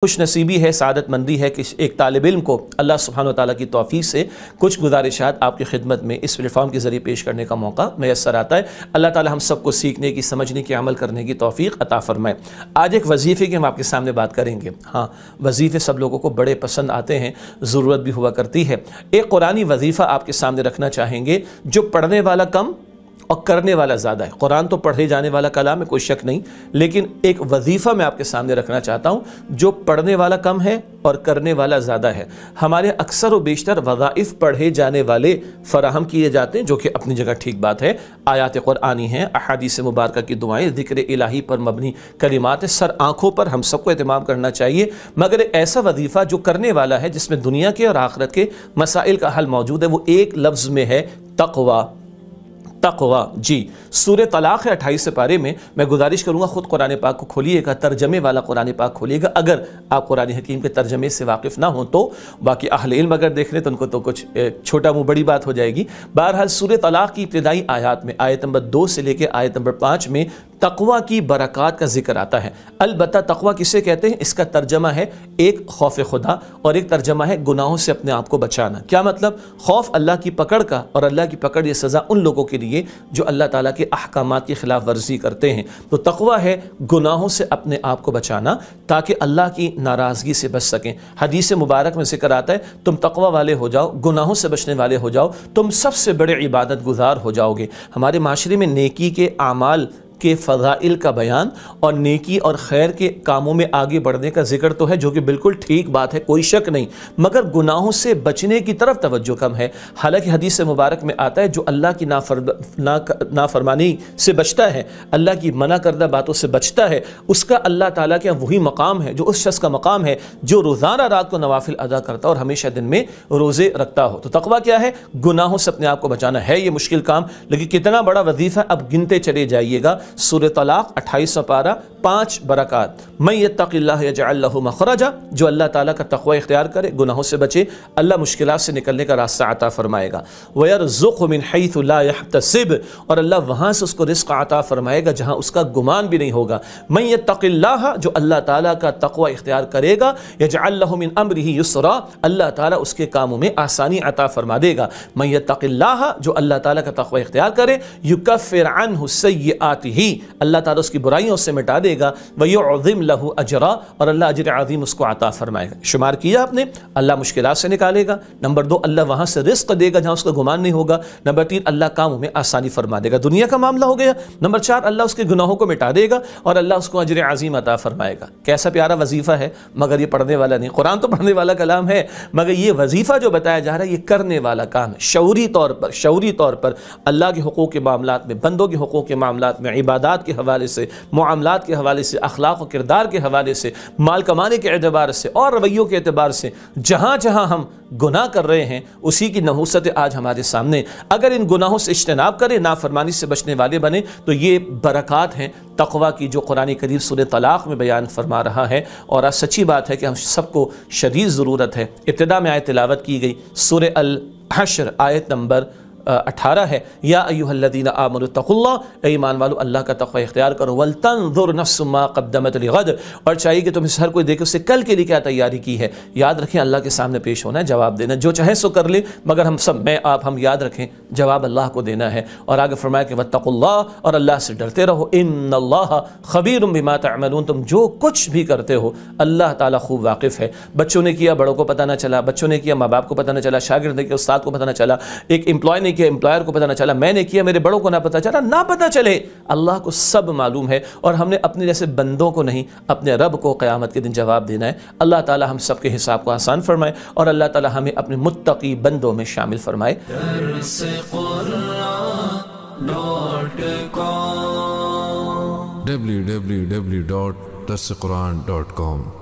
خوش نصیبی ہے، سعادت مندی ہے کہ ایک طالب علم کو اللہ سبحانہ و تعالیٰ کی توفیق سے کچھ گزارشات آپ کی خدمت میں اس پلیٹ فارم کے ذریعے پیش کرنے کا موقع میسر آتا ہے۔ اللہ تعالیٰ ہم سب کو سیکھنے کی، سمجھنے کی، عمل کرنے کی توفیق عطا فرمائے۔ آج ایک وظیفے کی ہم آپ کے سامنے بات کریں گے۔ ہاں، وظیفے سب لوگوں کو بڑے پسند آتے ہیں، ضرورت بھی ہوا کرتی ہے۔ ایک قرآنی وظیفہ آپ کے سامنے رکھنا چاہیں گے جو پڑھنے والا کم اور کرنے والا زیادہ ہے۔ قرآن تو پڑھے جانے والا کلام ہے، کوئی شک نہیں، لیکن ایک وظیفہ میں آپ کے سامنے رکھنا چاہتا ہوں جو پڑھنے والا کم ہے اور کرنے والا زیادہ ہے۔ ہمارے اکثر و بیشتر وظائف پڑھے جانے والے فراہم کیے جاتے ہیں، جو کہ اپنی جگہ ٹھیک بات ہے، آیات قرآنی ہیں، احادیث مبارکہ کی دعائیں، ذکر الہی پر مبنی کلمات، سر آنکھوں پر ہم سب کو اہتمام کرنا چاہیے، مگر ایک ایسا وظیفہ جو کرنے والا ہے جس میں دنیا کے اور آخرت کے مسائل کا حل موجود ہے، وہ ایک لفظ میں ہے تقوی۔ تقوی، جی، سورہ طلاق 28 پارے میں گزارش کروں گا خود قرآن پاک کو کھولیے گا، ترجمے والا قرآن پاک کھولیے گا۔ اگر آپ قرآن حکیم کے ترجمے سے واقف نہ ہوں تو باقی اہل علم اگر دیکھ لیں تو ان کو تو کچھ چھوٹا منہ بڑی بات ہو جائے گی۔ بہرحال سورہ طلاق کی ابتدائی آیات میں آیت نمبر 2 سے لے کے آیت نمبر 5 میں تقوی کی برکات کا ذکر آتا ہے۔ البتہ تقوی کسے کہتے ہیں؟ اس کا ترجمہ ہے ایک خوف خدا اور ایک ترجمہ ہے گناہوں سے اپنے آپ کو بچانا۔ کیا مطلب؟ خوف اللہ کی پکڑ کا، اور اللہ کی پکڑ یہ سزا ان لوگوں کے لیے جو اللہ تعالیٰ کے احکامات کی خلاف ورزی کرتے ہیں۔ تو تقوی ہے گناہوں سے اپنے آپ کو بچانا تاکہ اللہ کی ناراضگی سے بچ سکیں۔ حدیث مبارک میں ذکر آتا ہے تم تقوی والے ہو جاؤ، گناہوں سے بچنے والے ہو جاؤ، تم سب سے بڑے عبادت گزار ہو جاؤ گے۔ ہمارے معاشرے میں نیکی کے اعمال کے فضائل کا بیان اور نیکی اور خیر کے کاموں میں آگے بڑھنے کا ذکر تو ہے، جو کہ بالکل ٹھیک بات ہے، کوئی شک نہیں، مگر گناہوں سے بچنے کی طرف توجہ کم ہے۔ حالانکہ حدیث مبارک میں آتا ہے جو اللہ کی نافرمانی سے بچتا ہے، اللہ کی منع کردہ باتوں سے بچتا ہے، اس کا اللہ تعالیٰ کے وہی مقام ہے جو اس شخص کا مقام ہے جو روزانہ رات کو نوافل ادا کرتا اور ہمیشہ دن میں روزے رکھتا ہو۔ تو تقویٰ کیا ہے؟ گناہوں سے اپنے آپ کو بچانا ہے۔ یہ مشکل کام، لیکن کتنا بڑا وظیفہ، اب گنتے چلے جائیے گا۔ سورہ طلاق 28 پارہ 5 برکات۔ من یتق اللہ یجعل لہ مخرجا، جو اللہ تعالیٰ کا تقوی اختیار کرے، گناہوں سے بچے، اللہ مشکلات سے نکلنے کا راستہ عطا فرمائے گا۔ ویرزقہ من حیث لا یحتسب، اور اللہ وہاں سے اس کو رزق عطا فرمائے گا جہاں اس کا گمان بھی نہیں ہوگا۔ من یتق اللہ، جو اللہ تعالیٰ کا تقوی اختیار کرے گا، یجعل لہ من امرہ یسرا، اللہ تعالیٰ اس کے کاموں میں آسانی عطا فرما دے گا۔ من یتق اللہ، جو اللہ تعالیٰ کا تقوی اختیار کرے، یکفر عنہ سیئاتہ، اللہ تعالیٰ اس کی برائیوں سے مٹا دے گا، وَيُعْظِمْ لَهُ أَجْرًا، اور اللہ اجر عظیم اس کو عطا فرمائے گا۔ شمار کیا آپ نے؟ اللہ مشکلات سے نکالے گا۔ نمبر 2، اللہ وہاں سے رزق دے گا جہاں اس کا گمان نہیں ہوگا۔ نمبر 3، اللہ کاموں میں آسانی فرما دے گا، دنیا کا معاملہ ہو گیا۔ نمبر 4، اللہ اس کے گناہوں کو مٹا دے گا اور اللہ اس کو اجر عظیم عطا فرمائے گا۔ کیسا پیارا وظیفہ ہے، مگر یہ پڑھنے والا نہیں۔ قرآن تو پڑھنے والا کلام ہے، مگر یہ وظیفہ جو بتایا جا رہا ہے یہ کرنے والا کام ہے۔ شعوری طور پر اللہ کے حقوق کے معاملات میں، بندوں کے حقوق کے معاملات میں، عبادات کے حوالے سے، معاملات کے حوالے سے، اخلاق و کردار کے حوالے سے، مال کمانے کے اعتبار سے اور رویوں کے اعتبار سے، جہاں جہاں ہم گناہ کر رہے ہیں اسی کی نحوست آج ہمارے سامنے۔ اگر ان گناہوں سے اجتناب کریں، نافرمانی سے بچنے والے بنے، تو یہ برکات ہیں تقوی کی جو قرآن کریم سورہ طلاق میں بیان فرما رہا ہے۔ اور آج سچی بات ہے کہ ہم سب کو شدید ضرورت ہے۔ ابتدا میں آیت تلاوت کی گئی سورہ الحشر آیت نمبر 18 ہے، یا ایھا الذین آمنوا اتقوا اللہ، اے ایمان والو اللہ کا تقوی اختیار کرو، ولتنظر نفس ما قدمت لغد، اور چاہیے کہ تم اس ہر کوئی دیکھو اس سے کل کے لیے کیا تیاری کی ہے۔ یاد رکھیں اللہ کے سامنے پیش ہونا ہے، جواب دینا، جو چاہے سو کر لے، مگر ہم سب، میں آپ، ہم یاد رکھیں جواب اللہ کو دینا ہے۔ اور آگے فرمایا کہ واتقوا اللہ، اور اللہ سے ڈرتے رہو، ان اللہ خبیر بما تعملون، تم جو کچھ بھی کرتے ہو اللہ تعالیٰ خوب واقف ہے۔ بچوں نے کیا، بڑوں کو پتہ نہ چلا، بچوں نے کیا، ماں باپ کو پتہ نہ چلا، شاگرد نے کیا، استاد کو پتہ نہ چلا، ایک امپلائی نے کیا، امپلائر کو پتہ نہ چلا، میں نے کیا، میرے بڑوں کو نہ پتہ چلا، نہ پتہ چلے، اللہ کو سب معلوم ہے، اور ہم نے اپنے جیسے بندوں کو نہیں، اپنے رب کو قیامت کے دن جواب دینا ہے۔ اللہ تعالی ہم سب کے حساب کو آسان فرمائے اور اللہ تعالی ہمیں اپنے متقی بندوں میں شامل فرمائے۔ www.darsequran.com